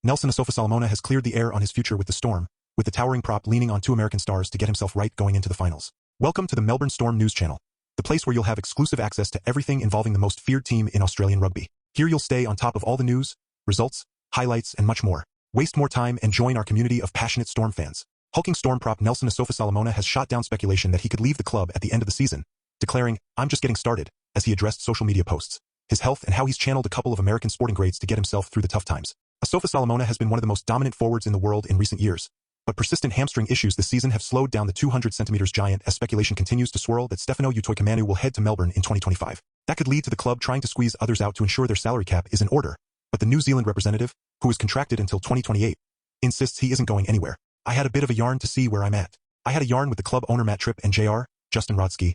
Nelson Asofa-Solomona has cleared the air on his future with the Storm, with the towering prop leaning on two American stars to get himself right going into the finals. Welcome to the Melbourne Storm News Channel, the place where you'll have exclusive access to everything involving the most feared team in Australian rugby. Here you'll stay on top of all the news, results, highlights, and much more. Waste more time and join our community of passionate Storm fans. Hulking Storm prop Nelson Asofa-Solomona has shot down speculation that he could leave the club at the end of the season, declaring, "I'm just getting started," as he addressed social media posts, his health and how he's channeled a couple of American sporting greats to get himself through the tough times. Asofa-Solomona has been one of the most dominant forwards in the world in recent years, but persistent hamstring issues this season have slowed down the 200 centimeters giant as speculation continues to swirl that Stefano Utoikamanu will head to Melbourne in 2025. That could lead to the club trying to squeeze others out to ensure their salary cap is in order, but the New Zealand representative, who is contracted until 2028, insists he isn't going anywhere. "I had a bit of a yarn to see where I'm at. I had a yarn with the club owner Matt Tripp and JR, Justin Rodsky,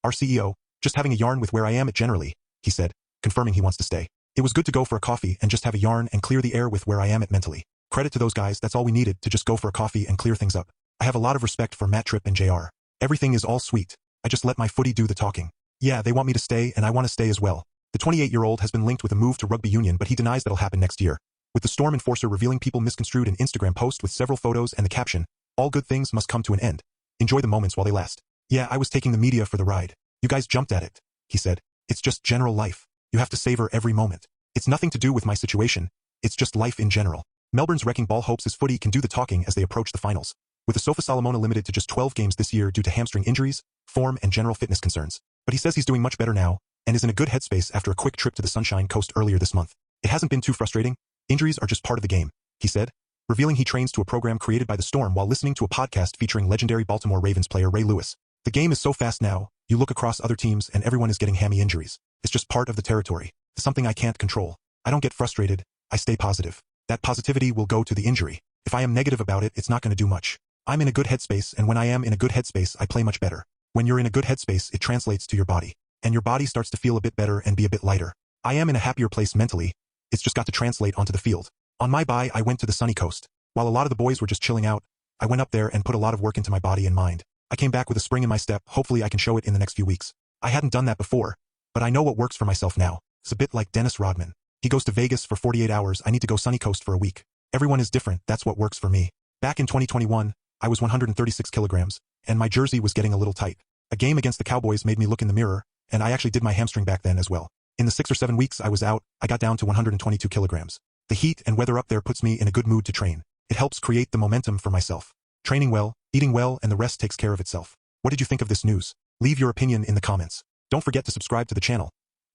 our CEO, just having a yarn with where I am at generally," he said, confirming he wants to stay. "It was good to go for a coffee and just have a yarn and clear the air with where I am at mentally. Credit to those guys, that's all we needed to just go for a coffee and clear things up. I have a lot of respect for Matt Tripp and JR. Everything is all sweet. I just let my footy do the talking. Yeah, they want me to stay and I want to stay as well." The 28-year-old has been linked with a move to rugby union, but he denies that'll happen next year, with the Storm enforcer revealing people misconstrued an Instagram post with several photos and the caption, "All good things must come to an end. Enjoy the moments while they last." "Yeah, I was taking the media for the ride. You guys jumped at it," he said. "It's just general life. You have to savor every moment. It's nothing to do with my situation. It's just life in general." Melbourne's wrecking ball hopes his footy can do the talking as they approach the finals, with Asofa-Solomona limited to just 12 games this year due to hamstring injuries, form, and general fitness concerns. But he says he's doing much better now, and is in a good headspace after a quick trip to the Sunshine Coast earlier this month. "It hasn't been too frustrating. Injuries are just part of the game," he said, revealing he trains to a program created by the Storm while listening to a podcast featuring legendary Baltimore Ravens player Ray Lewis. "The game is so fast now, you look across other teams and everyone is getting hammy injuries. It's just part of the territory. It's something I can't control. I don't get frustrated. I stay positive. That positivity will go to the injury. If I am negative about it, it's not going to do much. I'm in a good headspace, and when I am in a good headspace, I play much better. When you're in a good headspace, it translates to your body, and your body starts to feel a bit better and be a bit lighter. I am in a happier place mentally. It's just got to translate onto the field. On my bye, I went to the sunny coast. While a lot of the boys were just chilling out, I went up there and put a lot of work into my body and mind. I came back with a spring in my step. Hopefully I can show it in the next few weeks. I hadn't done that before, but I know what works for myself now. It's a bit like Dennis Rodman. He goes to Vegas for 48 hours. I need to go sunny coast for a week. Everyone is different. That's what works for me. Back in 2021, I was 136 kilograms, and my jersey was getting a little tight. A game against the Cowboys made me look in the mirror, and I actually did my hamstring back then as well. In the 6 or 7 weeks I was out, I got down to 122 kilograms. The heat and weather up there puts me in a good mood to train. It helps create the momentum for myself. Training well, eating well, and the rest takes care of itself. What did you think of this news? Leave your opinion in the comments. Don't forget to subscribe to the channel.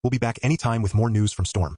We'll be back anytime with more news from Storm.